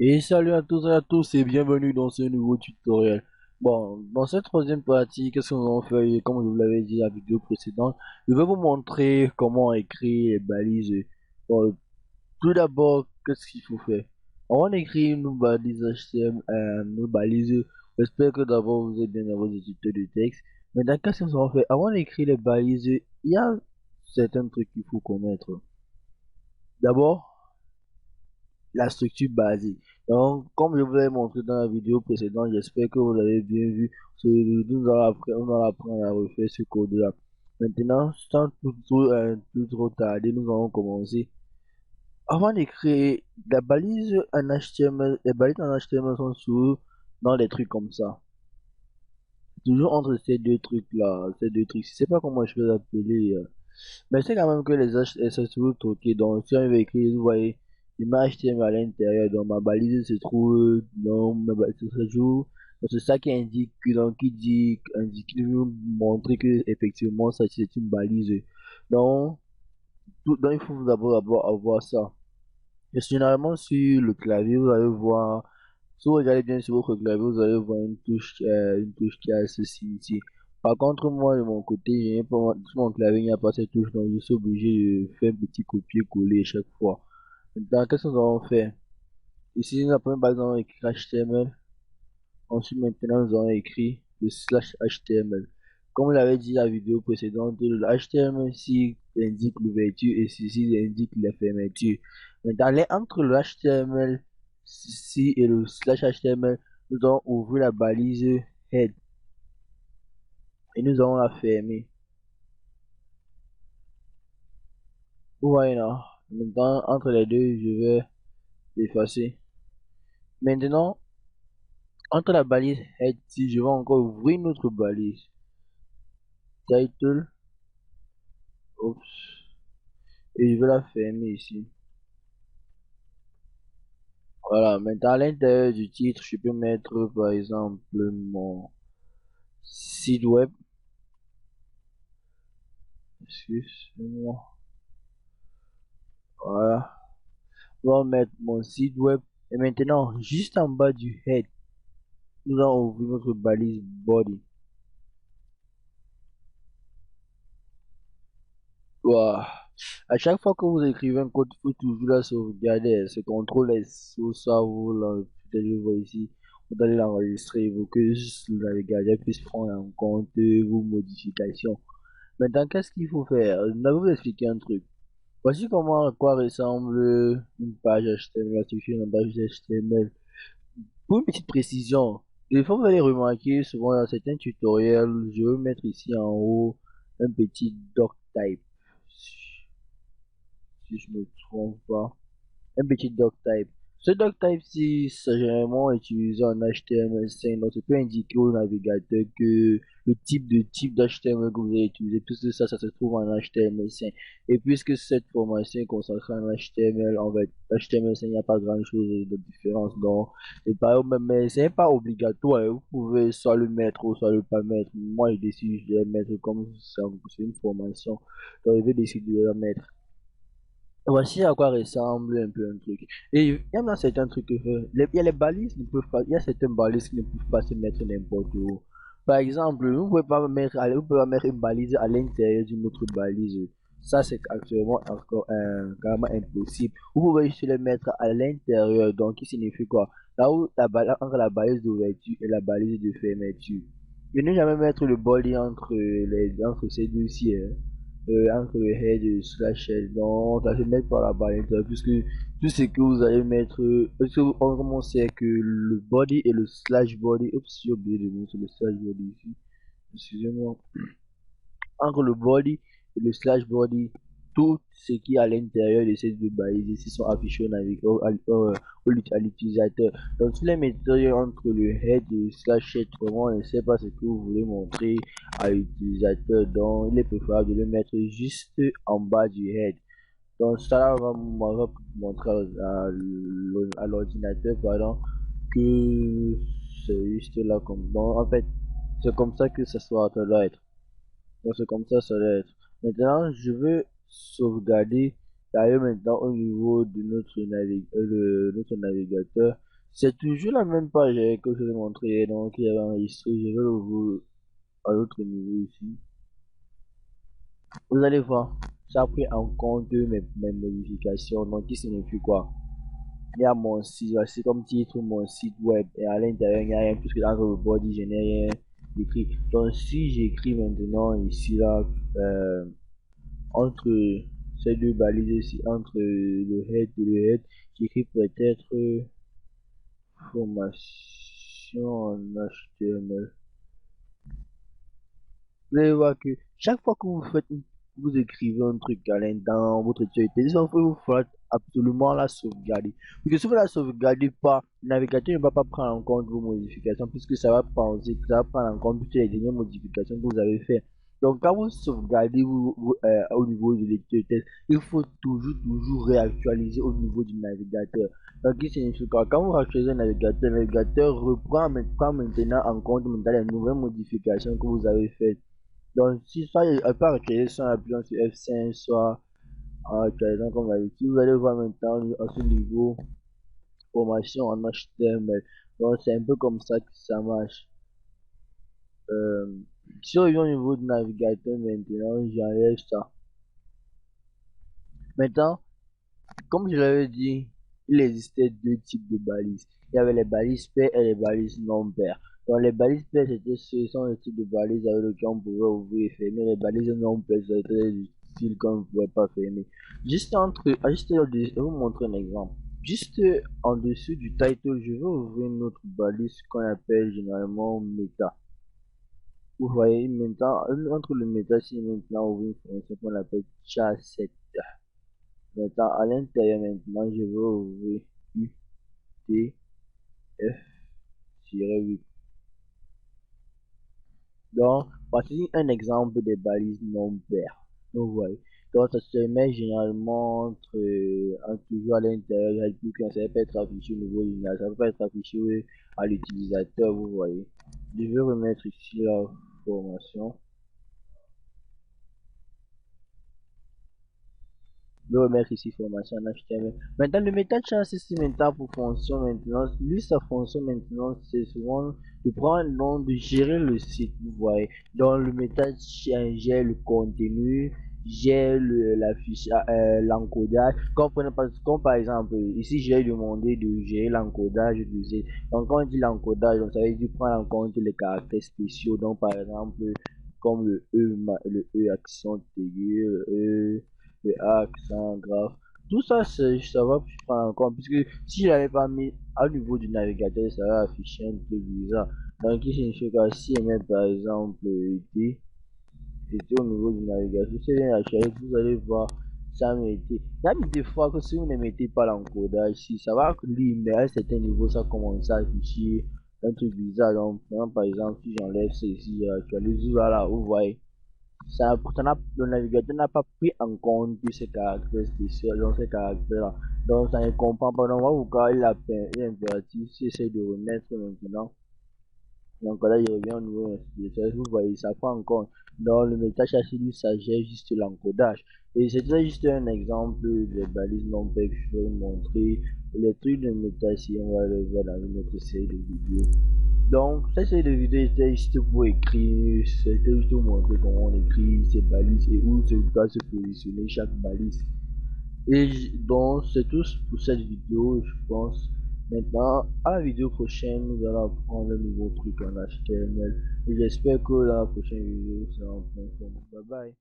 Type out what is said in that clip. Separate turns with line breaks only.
Et salut à tous et bienvenue dans ce nouveau tutoriel. Bon, dans cette troisième partie, qu'est-ce que nous allons faire? Comme je vous l'avais dit à la vidéo précédente, je vais vous montrer comment écrire les balises. Bon, tout d'abord, qu'est-ce qu'il faut faire? Avant d'écrire nos balises HTML, nos balises, j'espère que d'abord vous êtes bien dans vos éditeurs de texte. Maintenant, qu'est-ce que nous allons faire? Avant d'écrire les balises, il y a certains trucs qu'il faut connaître. D'abord, la structure basique. Donc, comme je vous l'ai montré dans la vidéo précédente, j'espère que vous l'avez bien vu. Nous allons apprendre à refaire ce code-là. Maintenant, sans plus trop tarder, nous allons commencer. Avant de créer la balise en HTML, les balises en HTML sont souvent dans des trucs comme ça. Toujours entre ces deux trucs-là, ces deux trucs. Je sais pas comment je peux l'appeler. Mais c'est quand même que les elles sont toujours troquées. Donc, si on veut écrire, vous voyez, l'image HTML à l'intérieur. Donc, ma balise se trouve dans ma balise se trouve. Donc, c'est ça qui indique, donc, qui veut montrer que, effectivement, ça, c'est une balise. Donc, donc, il faut d'abord avoir ça. Et généralement, sur le clavier, vous allez voir, si vous regardez bien sur votre clavier, vous allez voir une touche qui a ceci ici. Par contre, moi, de mon côté, j'ai pas, sur mon clavier, il n'y a pas cette touche, donc je suis obligé de faire un petit copier-coller chaque fois. Maintenant, qu'est-ce que nous allons faire? Ici, la première base, nous allons écrire HTML. Ensuite, maintenant, nous allons écrire le slash HTML. Comme je l'avais dit à la vidéo précédente, le HTML ici indique l'ouverture et ceci indique la fermeture. Maintenant, entre le HTML ici et le slash HTML, nous allons ouvrir la balise head et nous allons la fermer. Vous voyez là. Maintenant, entre les deux, je vais l'effacer. Maintenant, entre la balise head ici, je vais encore ouvrir notre balise. Title, oups, et je vais la fermer ici. Voilà, maintenant à l'intérieur du titre, je peux mettre par exemple mon site web. Excuse-moi. Voilà. On va mettre mon site web. Et maintenant, juste en bas du head, nous allons ouvrir notre balise body. Voilà. À chaque fois que vous écrivez un code, il faut toujours la sauvegarder. Ce contrôle S, sur ça, vous le voyez ici. Vous allez l'enregistrer, vous que juste le navigateur puisse prendre en compte vos modifications. Maintenant, qu'est-ce qu'il faut faire? Je vais vous expliquer un truc. Voici comment à quoi ressemble une page HTML, la structure d'une page HTML. Pour une petite précision, des fois vous allez remarquer souvent dans certains tutoriels, je vais mettre ici en haut un petit doc type. Si je me trompe pas. Un petit doc type. Ce doc type, si c'est généralement utilisé en HTML5, donc ça peut indiquer au navigateur que le type d'HTML que vous allez utiliser, puisque ça se trouve en HTML5. Et puisque cette formation est consacrée en HTML, en fait, HTML5, il n'y a pas grand chose de différence. Donc, c'est pas, mais c'est pas obligatoire. Vous pouvez soit le mettre ou soit le pas mettre. Moi, je décide de le mettre comme c'est une formation. Donc, je vais décider de le mettre. Voici à quoi ressemble un peu un truc. Et il y en a certains trucs que il y a les balises ne peuvent pas, il y a certaines balises qui ne peuvent pas se mettre n'importe où. Par exemple, vous pouvez pas mettre, vous pouvez pas mettre une balise à l'intérieur d'une autre balise. Ça, c'est actuellement encore carrément impossible. Vous pouvez juste les mettre à l'intérieur, donc qui signifie quoi? Là où entre la balise d'ouverture et la balise de fermeture. Et ne jamais mettre le body entre ces deux-ci, hein, entre le head et le slash head. Donc, ça se met par la barre intérieure, puisque tout ce que vous allez mettre, parce que on sait que le body et le slash body, oups, j'ai oublié de mettre le slash body ici, excusez-moi, entre le body et le slash body, tout ce qui est à l'intérieur de ces deux balises ici sont affichés à l'utilisateur. Donc, si les mettez entre le head et le slash head, vraiment, je ne sais pas ce que vous voulez montrer à l'utilisateur. Donc, il est préférable de le mettre juste en bas du head. Donc, ça va montrer à l'ordinateur, pardon, que c'est juste là comme. Donc, en fait, c'est comme ça que ça doit être. Donc c'est comme ça doit être. Maintenant, je veux sauvegarder d'ailleurs maintenant au niveau de notre navigateur. C'est toujours la même page que je vais montrer, donc il y avait enregistré, je vais l'ouvrir à l'autre niveau ici. Vous allez voir, ça a pris en compte mes modifications, donc qui signifie quoi? Il y a mon site, c'est comme titre mon site web, et à l'intérieur, il n'y a rien, puisque dans le body, je n'ai rien écrit. Donc si j'écris maintenant ici, là, entre ces deux balises ici, entre le head et le head, j'écris peut-être formation en HTML. Vous allez voir que chaque fois que vous écrivez un truc à l'intérieur, votre utilité, il vous faut absolument la sauvegarder. Parce que si vous ne la sauvegardez pas, le navigateur ne va pas prendre en compte vos modifications, puisque ça va penser que ça va prendre en compte toutes les dernières modifications que vous avez faites. Donc, quand vous sauvegardez au niveau de lecteur test, il faut toujours réactualiser au niveau du navigateur. Donc, qui signifie quoi? Quand vous réactualisez le navigateur prend maintenant en compte les nouvelles modifications que vous avez faites. Donc, si soit elle peut actualiser soit en appuyant sur F5, soit en actualisant comme d'habitude, vous allez voir maintenant à ce niveau formation en HTML. Donc, c'est un peu comme ça que ça marche. Si on revient au niveau du navigateur maintenant, j'enlève ça. Maintenant, comme je l'avais dit, il existait deux types de balises. Il y avait les balises paires et les balises non paires. Donc les balises paires, ce sont les types de balises avec lesquels on pouvait ouvrir et fermer. Les balises non paires, c'était des styles qu'on ne pouvait pas fermer. Juste je vais vous montrer un exemple. Juste en dessous du title, je vais ouvrir une autre balise qu'on appelle généralement meta. Vous voyez maintenant, entre le meta, c'est maintenant ouvrir une fonction qu'on appelle chat7. Maintenant, à l'intérieur, maintenant, je vais ouvrir UTF-8. Donc, voici un exemple des balises non paires. Vous voyez. Donc, ça se met généralement toujours à l'intérieur, ça peut être affiché au niveau du ça peut être affiché à l'utilisateur, vous voyez. Je vais remettre ici la formation. Je vais remettre ici formation en HTML. Maintenant, le méthode ici maintenant pour fonction maintenance. Lui, sa fonction maintenance, c'est souvent de prendre le nom, de gérer le site, vous voyez. Dans le méthode gère le contenu, gère l'encodage. Comme par exemple, ici, j'ai demandé de gérer l'encodage du site. Donc, quand on dit l'encodage, ça veut dire prendre en compte les caractères spéciaux. Donc, par exemple, comme le E accent aigu, le accent grave. Tout ça, ça va prendre en compte, puisque si je l'avais pas mis au niveau du navigateur, ça va afficher un peu bizarre. Donc, ici, signifie que si je mets par exemple était au niveau du navigateur, si je viens vous allez voir, ça mettait. Il y a des fois que si vous ne mettez pas l'encodage, si ça va lire, mais à un certain niveau, ça commence à afficher un truc bizarre. Donc, par exemple, si j'enlève ceci, j'actualise, voilà, vous voyez. Le navigateur n'a pas pris en compte ces caractères spéciaux, donc ces caractères-là. Donc ça ne comprend pas. Donc, on va vous voir, il est impératif, si essaie de remettre maintenant. Donc là, il revient au niveau utilisateur. Vous voyez, ça prend en compte. Dans le métachassis, lui, ça gère juste l'encodage. Et c'était juste un exemple des balises non que je vais vous montrer. Les trucs de métachassis, on va le voir dans une autre série de vidéos. Donc, cette série de vidéos était juste pour écrire, c'était juste pour montrer comment on écrit ces balises et où se doit se positionner chaque balise. Et donc, c'est tout pour cette vidéo, je pense. Maintenant, à la vidéo prochaine, nous allons apprendre un nouveau truc en HTML. Et j'espère que dans la prochaine vidéo, ça va en point. Bye bye.